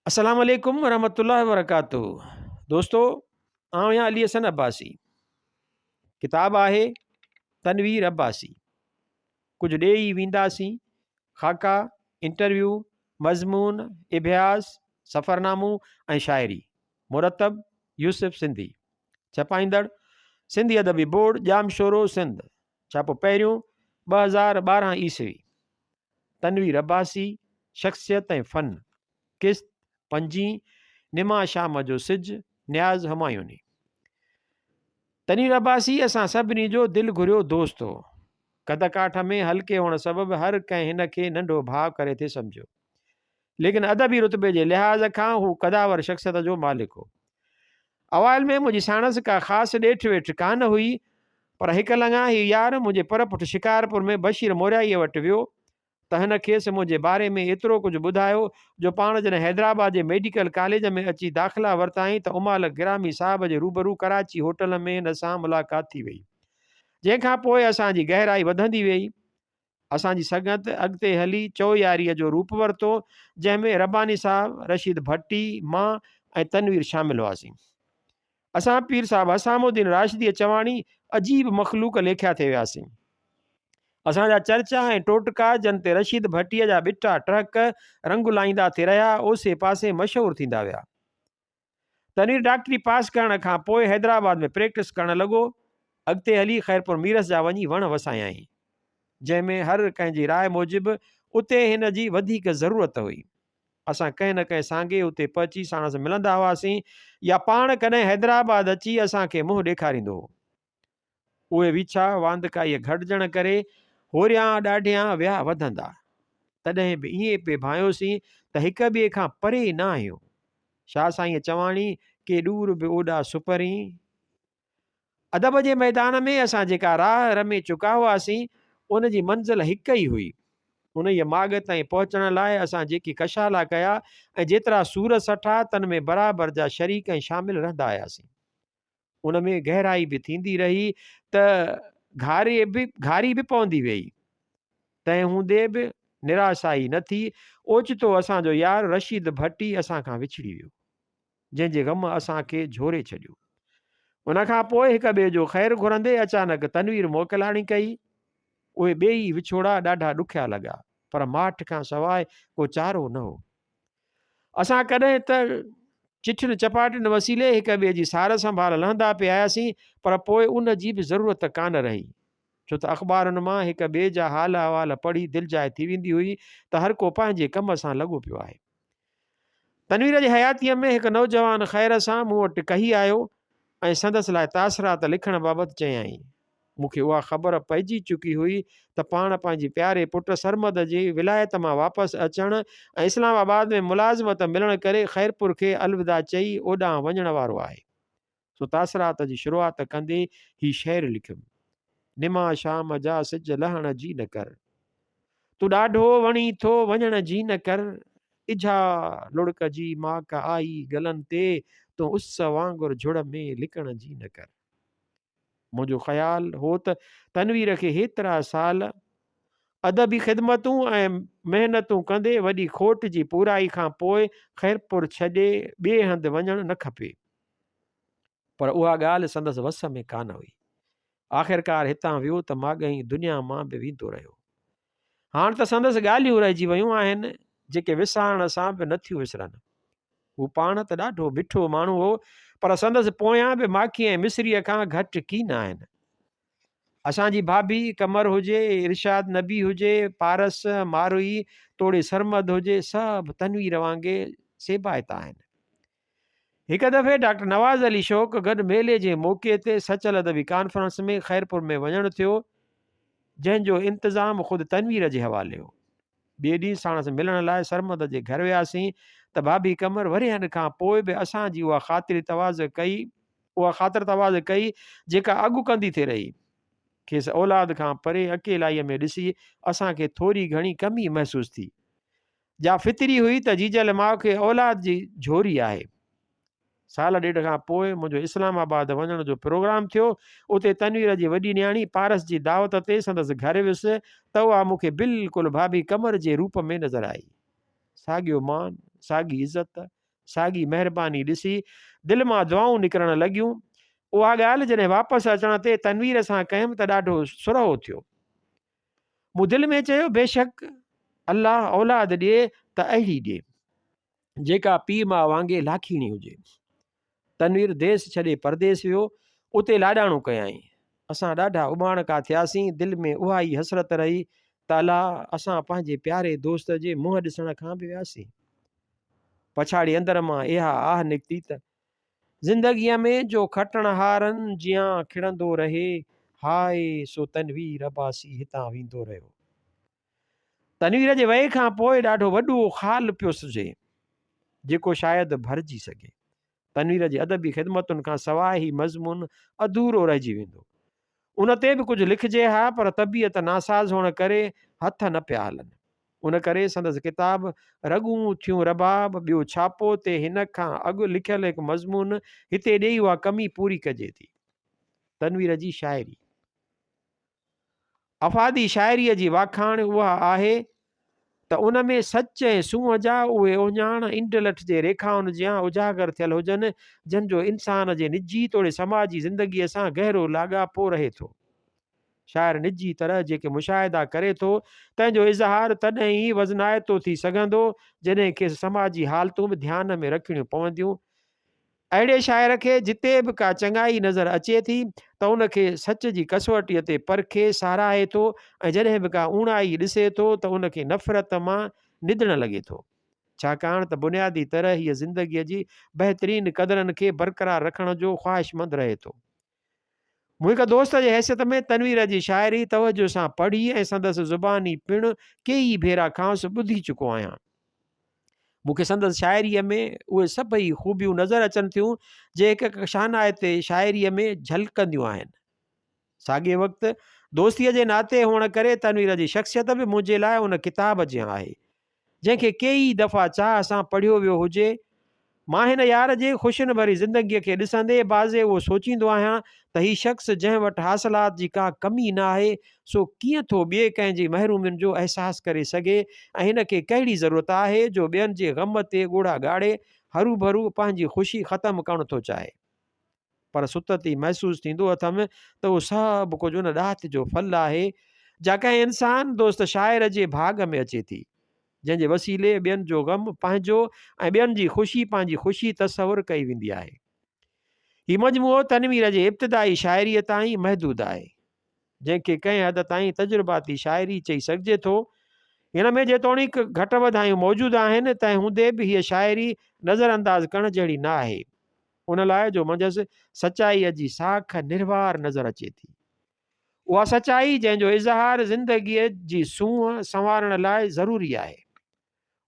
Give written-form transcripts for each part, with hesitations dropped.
अस्सलाम वालेकुम रहमतुल्लाहि व बरकातुहू। दोस्तों, आउं आहियां अली हसन अब्बासी। किताब आहे तनवीर अब्बासी। कुछ ॾेई वेंदासीं, ख़ाका, इंटरव्यू, मज़मून, इब्यास, सफ़रनामू ऐं शाइरी। मुरतब यूसुफ सिंधी। छपाईंदड़ सिंधी अदबी बोर्ड, जामशोरो सिंध। छापो पहिरियों 2012 ईस्वी। तनवीर अब्बासी, शख़्सियत ऐं फ़न। किस्त 5, निमा शाम जो सिज, न्याज़ हमायूनी। तनवीर अब्बासी असां सभिनी जो दिलि घुरियो दोस्त हो। कद काठ में हल्के हुअण सबबि हर कंहिं हिन खे नंढो भाउ करे थे सम्झो, लेकिन अदबी रुतबे जे लिहाज़ खां हू कदावर शख़्सियत जो मालिक हो। अवाइल में मुंहिंजी साणस का ख़ासि ॾेठ वेठ कान हुई, पर हिकु लंघा ही यार मुंहिंजे पर पुठ शिकारपुर में बशीर मोरियाईअ वटि वियो त हिन खेसि मुंहिंजे बारे में एतिरो कुझु ॿुधायो जो पाण जॾहिं हैदराबाद जे मेडिकल कॉलेज में अची दाख़िला वरिताईं त उमाल गिरामी साहब जे रूबरू कराची होटल में हिन सां मुलाक़ात थी वई, जंहिंखां पोइ असांजी गहराई वधंदी वई। असांजी संगत अॻिते हली चौयारीअ जो रूप वरितो, जंहिंमें रब्बानी साहब, रशीद भट्टी, मां ऐं तनवीर शामिल हुआसीं। असां पीर साहब हसामुद्दीन राशिदीअ चवाणी अजीब मखलूक लेखिया थे वियासीं। असांजा चर्चा ऐं टोटका जन ते रशीद भट्टीअ जा ॿिटा ट्रक रंग लाहींदा थे रहिया ओसे पासे मशहूरु थींदा विया। तनवीर डॉक्टरी पास करण खां पोइ हैदराबाद में प्रैक्टिस करणु लॻो। अॻिते हली ख़ैरपुर मीरस जा वञी वण वसायाईं, जंहिंमें हर कंहिंजी राय मूजिबि उते हिन जी वधीक ज़रूरत हुई। असां कंहिं न कंहिं सांगे उते पहुची साणस मिलंदा हुआसीं, या पाण कॾहिं हैदराबाद अची असांखे मुंहुं ॾेखारींदो हो। उहे विछा वांदकाईअ घटिजण करे होरियां ॾाढियां विया वधंदा, तॾहिं बि ईअं पिए भायोसीं त हिक ॿिए खां परे न आहियूं। शाह साईं चवाणी के ॾूर बि ओॾा सुपरी। अदब जे मैदान में असां जेका राह रमे चुका हुआसीं, उन जी मंज़िल हिकु ई हुई। उन ई माॻ ताईं पहुचण लाइ असां जेकी कशाला कया ऐं जेतिरा सूर सठा, तन में बराबरि जा शरीक ऐं शामिल रहंदा आयासीं। उन में गहराई बि थींदी रही त घारी बि पवंदी वई। तंहिं हूंदे बि निराशाई न थी। ओचितो असांजो यार रशीद भट्टी असां खां विछड़ी वियो, जंहिंजे ग़म असांखे झोरे छॾियो। उनखां पोइ हिक ॿिए जो ख़ैरु घुरंदे अचानक तनवीर मोकिलाणी कई। उहे ॿई विछोड़ा ॾाढा ॾुखिया लॻा, पर माठ खां सवाइ को चारो न हो। असां कॾहिं त चिठियुनि चपाटियुनि वसीले हिक ॿिए जी सार संभाल लहंदा पिया आयासीं, पर पोइ उन जी बि ज़रूरत कान रही, छो त अख़बारुनि मां हिक ॿिए जा हाल अहवाल पढ़ी दिलिजाए थी वेंदी हुई त हर को पंहिंजे कम सां लॻो पियो आहे। तनवीर जी हयातीअ में हिकु नौजवान ख़ैर सां मूं वटि कही आयो ऐं संदसि लाइ तासरात लिखण बाबति चयाईं। मूंखे उहा ख़बर पइजी चुकी हुई त पाण पंहिंजे प्यारे पुट सरमद जी विलायत मां वापसि अचणु ऐं इस्लामाबाद में मुलाज़मत मिलण करे ख़ैरपुर खे अलविदा चई ओॾां वञण वारो आहे। सो तासरात जी शुरूआत कंदे ही शेर लिखियुमि। निमा शाम जा सिज लहण जी न कर, तूं ॾाढो वणी थो वञण जी न कर, इझा लुड़क जी माक आई गलनि ते, तूं उस वांगुरु झुड़ में लिकण जी न कर। मुंहिंजो ख़्यालु हो त तनवीर खे हेतिरा साल अदबी ख़िदमतूं ऐं महिनतूं कंदे वॾी खोट जी पूराई खां पोइ ख़ैरपुर छॾे ॿिए हंधि वञणु न खपे, पर उहा ॻाल्हि संदसि वस में कान हुई। आख़िरकार हितां वियो त माॻई दुनिया मां बि वेंदो रहियो। हाणे त संदसि ॻाल्हियूं रहिजी वियूं आहिनि जेके विसारण सां बि नथियूं विसरनि। हू पाण त ॾाढो मिठो माण्हू हो, पर संदसि पोयां बि माखी ऐं मिसरीअ खां घटि कीन आहिनि। असांजी भाभी कमर हुजे, इरशाद नबी हुजे, पारस मारुई, तोड़े सरमद हुजे, सभु तनवीर वांगुरु सेबाइत आहिनि। हिकु दफ़े डॉक्टर नवाज़ अली शौक़ गॾु मेले जे मौक़े ते सचल अदबी कॉन्फ्रेंस में ख़ैरपुर में वञणु थियो, जंहिंजो इंतज़ाम ख़ुदि तनवीर जे हवाले हो। ॿिए ॾींहुं साणसि मिलण लाइ सरमद जे घर वियासीं त भाभी कमर वरियनि खां पोइ बि असांजी उहा ख़ातिर तवाज़ कई जेका अॻु कंदी थे रही। खेसि औलाद खां परे अकेलाईअ में ॾिसी असांखे थोरी घणी कमी महसूस थी। जा फितरी हुई त जीजल माउ खे औलाद जी झोरी आहे। साल ॾेढ खां पोइ मुंहिंजो इस्लामाबाद वञण जो प्रोग्राम थियो। उते तनवीर जी वॾी न्याणी पारस जी दावत ते संदसि घर वियुसि त उहा मूंखे बिल्कुलु भाभी कमर जे रूप में नज़र आई। साॻियो मान, साॻी इज़त, साॻी महिरबानी ॾिसी दिलि मां दुआऊं निकिरण लॻियूं। उहा ॻाल्हि जॾहिं वापसि अचण ते तनवीर सां कयमि त ॾाढो सुरहो थियो। मूं दिलि में चयो बेशक अलाह औलाद ॾिए त अहिड़ी ॾिए जेका पीउ मां वांगुरु लाखीणी हुजे। तनवीर देश छॾे परदेस वियो, उते लाॾाणो कयाईं। असां ॾाढा उॿाणका थियासीं। दिलि में उहा ई हसरत रही त अलाह असां पंहिंजे प्यारे दोस्त जे मुंहुं ॾिसण खां बि वियासीं। पछाड़ी अंदर मां इहा आह निकिती त ज़िंदगीअ में जो खटणहारनि जियां खिड़ंदो रहे, हाय सो तनवीर अब्बासी हितां वेंदो रहियो। तनवीर जे वए खां पोइ ॾाढो वॾो ख़ाल पियो सुझे जेको शायदि भरिजी सघे। तनवीर जी अदबी ख़िदमतुनि खां सवाइ ही मज़मून अधूरो रहिजी वेंदो। उन ते बि कुझु लिखिजे हा, पर तबियत नासाज़ हुअण करे हथ न पिया हलनि। उन करे संदसि किताब रॻूं थियूं रबाब ॿियो छापो ते हिन खां अॻु लिखियल हिकु मज़मून हिते ॾेई उहा कमी पूरी कजे थी। तनवीर जी शाइरी, अफ़ादी शाइरीअ जी वाखाण उहा आहे त उन में सच ऐं सूंहं जा उहे उञाण इंड लठ जे रेखाउनि जियां उजागर थियल हुजनि जंहिंजो इंसान जे निजी तोड़े समाजी ज़िंदगीअ सां गहरो लाॻापो रहे थो। शाइर निजी तरह जेके मुशाहिदा करे थो तंहिंजो इज़हार तॾहिं ई वज़नाइतो थी सघंदो जॾहिं खे समाजी हालतूं बि ध्यान में रखणियूं पवंदियूं। अहिड़े शाइर खे जिते बि का चङाई नज़र अचे थी त उनखे सच जी कसवटीअ ते परखे साराहे थो, ऐं जॾहिं बि का ऊणाई ॾिसे थो त उनखे नफ़रत मां निधण लॻे थो। छाकाणि त बुनियादी तरह हीअ ज़िंदगीअ जी बहितरीन क़दरनि खे बरक़रार रखण जो ख़्वाहिशमंद रहे थो। मूं हिकु दोस्त जे हैसियत में तनवीर जी शाइरी तवजो सां पढ़ी ऐं संदसि ज़ुबानी पिणु कई भेरा खांसि ॿुधी चुको आहियां। मूंखे संदसि शाइरीअ में उहे सभई ख़ूबियूं नज़र अचनि थियूं जे हिकु शानाइते शाइरीअ में झलकंदियूं आहिनि। साॻिए वक़्तु दोस्तीअ जे नाते हुअण करे तनवीर जी शख़्सियत बि मुंहिंजे लाइ उन किताब जियां आहे जंहिंखे कई दफ़ा चाह सां पढ़ियो वियो हुजे। मां हिन यार जे ख़ुशियुनि भरी ज़िंदगीअ खे ॾिसंदे बाज़े उहो सोचींदो आहियां त हीउ शख़्स जंहिं वटि हासिलात जी का कमी न आहे सो कीअं थो ॿिए कंहिंजी महरूमियुनि जो अहसासु करे सघे ऐं हिन खे कहिड़ी ज़रूरत आहे जो ॿियनि जे ग़म ते ॻोड़ा ॻाड़े हरू भरू पंहिंजी ख़ुशी ख़तमु करणु थो चाहे। पर सुतती महसूसु थींदो अथमि त उहो सभु कुझु उन ॾात जो फल आहे जा कंहिं इंसान दोस्त शाइर जे भाग में अचे थी जंहिंजे वसीले ॿियनि जो ग़म पंहिंजो ऐं ॿियनि जी ख़ुशी पंहिंजी ख़ुशी तसवुरु कई वेंदी आहे। हीउ मजमूओ तनवीर जे इब्तिदाई शाइरीअ ताईं महदूदु आहे जंहिंखे कंहिं हद ताईं तजुर्बाती शाइरी चई सघिजे थो। हिन में जेतोणीकि घटि वधायूं मौजूदु आहिनि तंहिं हूंदे बि हीअ शाइरी नज़रअंदाज़ करण जहिड़ी न आहे। उन लाइ जो मंझसि सचाईअ जी साख निर्वार नज़र अचे थी। उहा सचाई जंहिंजो इज़हार ज़िंदगीअ जी सूंहं संवारण लाइ ज़रूरी आहे।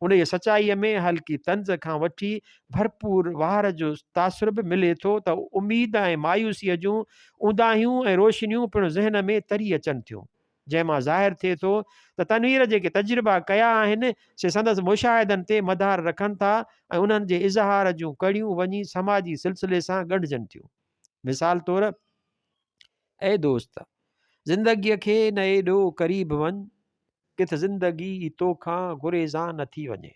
उन जी सचाईअ में हल्की तंज़ खां वठी भरपूर वार जो तासुर बि मिले थो त उमेद ऐं मायूसीअ जूं उदाहियूं ऐं रोशनियूं पिणु ज़हन में तरी अचनि थियूं जंहिंमां ज़ाहिर थिए थो त तनवीर जेके तजुर्बा कया आहिनि से संदसि मुशाहिदनि ते मदार रखनि था ऐं उन्हनि जे इज़हार जूं कड़ियूं वञी समाजी सिलसिले सां गॾिजनि थियूं। मिसाल तौरु, ऐं दोस्त ज़िंदगीअ खे न एॾो क़रीब वञ किथे ज़िंदगी तोखां गुरेज़ां न थी वञे।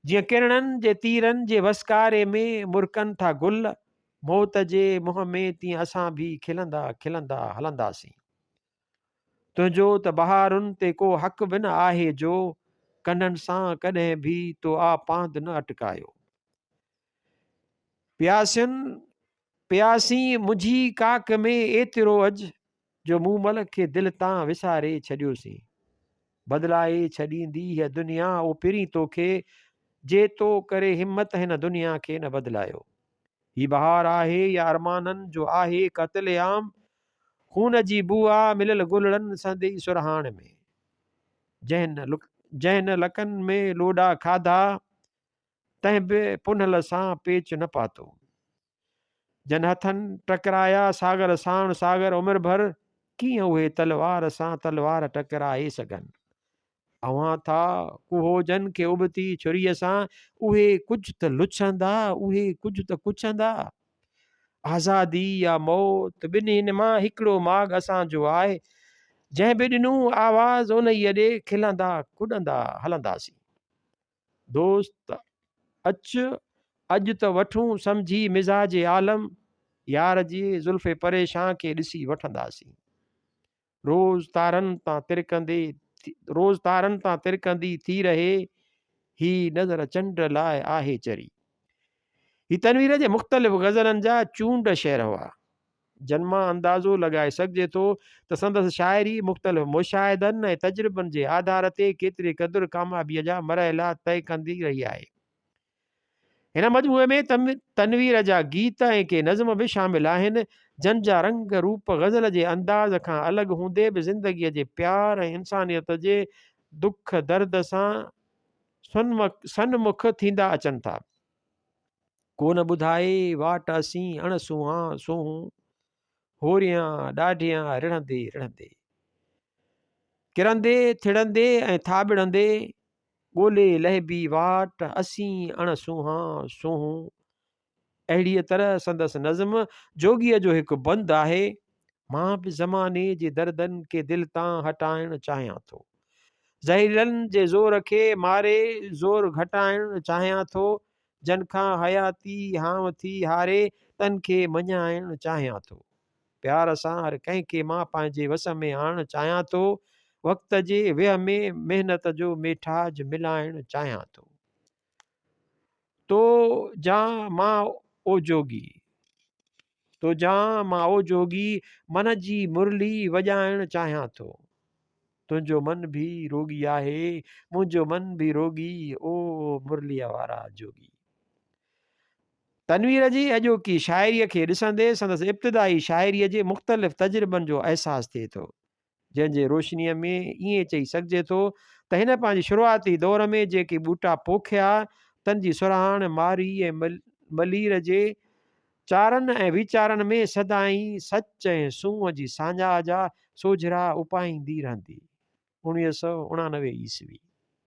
जीअं किरणनि जे तीरनि जे वसकारे में मुरकनि था गुल मौत जे मुंहं में तीअं असां बि खिलंदा खिलंदा हलंदासीं। तुंहिंजो त बहारुनि ते को हक़ बि न आहे जो कननि सां कॾहिं बि तो आ पांध न अटकायो। प्यासी मुंहिंजी काक में एतिरो अॼु जो मूं मल खे दिलि तां विसारे छॾियोसीं। बदिलाए छॾींदी हीअ दुनिया उहो पहिरीं तोखे जे तो करे हिमत हिन दुनिया खे न बदिलायो। ही बहार आहे या अरमाननि जो आहे क़त्लेआम खून जी बुआ मिलियल गुलड़नि संदे सुरहाण में जंहिं लकनि में लोॾा खाधा तंहिं बि पुनल सां पेच न पातो। जन हथनि टकराया सागर साण सागर उमिरि भर कीअं उहे तलवार सां तलवार टकराए सघनि। अवां था कुहोजन खे उबती छुरीअ सां उहे कुझु त लुछंदा उहे कुझु त कुछंदा। आज़ादी या मौत ॿिन्हिनि मां हिकिड़ो माॻ असांजो आहे जंहिं बि ॾिनूं आवाज़ उन ई ॾे खिलंदा कुॾंदा हलंदासीं। दोस्त अच अॼु त वठूं सम्झी मिज़ाज आलम, यार जी ज़ुल्फ़े परेशान खे ॾिसी वठंदासीं। रोज़ तारनि तां तिरकंदे रोज़ तारनि तां तिरकंदी थी रहे, ही नज़र चंड लाइ आहे चरी। ही तनवीर जे मुख़्तलिफ़ ग़ज़लनि जा चूंड शेर हुआ, जन मां अंदाज़ो लॻाए सघिजे थो त संदसि शाइरी मुख़्तलिफ़ मुशाहिदनि ऐं तजुर्बनि जे आधार ते केतिरे क़दुरु कामयाबीअ जा मरहिला तय कंदी रही आहे। हिन मजमूए में तनवीर जा गीत ऐं के नज़म बि शामिल आहिनि, जन जा रंग रूप ग़ज़ल जे अंदाज़ खां अलॻि हूंदे बि ज़िंदगीअ जे प्यार ऐं इंसानियत जे दुख दर्द सां सनमुख थींदा अचनि था। कोन ॿुधाए वाट असीं अण सुहां सोहूं, होरियां ॾाढियां रिढ़ंदे रिढ़ंदे, किरंदे थिड़ंदे ऐं थाॿड़ंदे, ॻोल्हे लहिबी वाट असीं अण सुहां सोहूं। अहिड़ीअ तरह संदसि नज़म जोगीअ जो हिकु बंदु आहे। मां बि ज़माने जे दर्दनि खे दिलि तां हटाइणु चाहियां थो, ज़हीरनि जे ज़ोर खे मारे ज़ोर घटाइणु चाहियां थो, जन खां हयाती हांव थी हारे तन खे मञाइणु चाहियां थो। प्यार सां हर कंहिंखे मां पंहिंजे वस में आणणु चाहियां थो, वक़्त जे वेह में महिनत जो मेठाज मिलाइणु चाहियां थो। तो जा मां ओ जोगी, तो जा मां ओ जोगी, मन जी मुरली वॼाइणु चाहियां थो। तुंहिंजो मन बि रोगी आहे, मुंहिंजो मन बि रोगी, ओ मुरलीअ वारा जोगी। तनवीर जी अॼोकी शाइरीअ खे ॾिसंदे संदसि इब्तिदाई शाइरीअ जे मुख़्तलिफ़ तजुर्बनि जो अहसासु थिए थो, जंहिंजे रोशनीअ में ईअं चई सघिजे थो त हिन पंहिंजे शुरूआती दौर में जेके ॿूटा पोखिया, तन जी सुराहाण मारी ऐं मलीर जे चारनि ऐं वीचारनि में सदाईं सच ऐं सूंहं जी सांझा जा सोझरा उपाईंदी रहंदी। 1999 ईस्वी।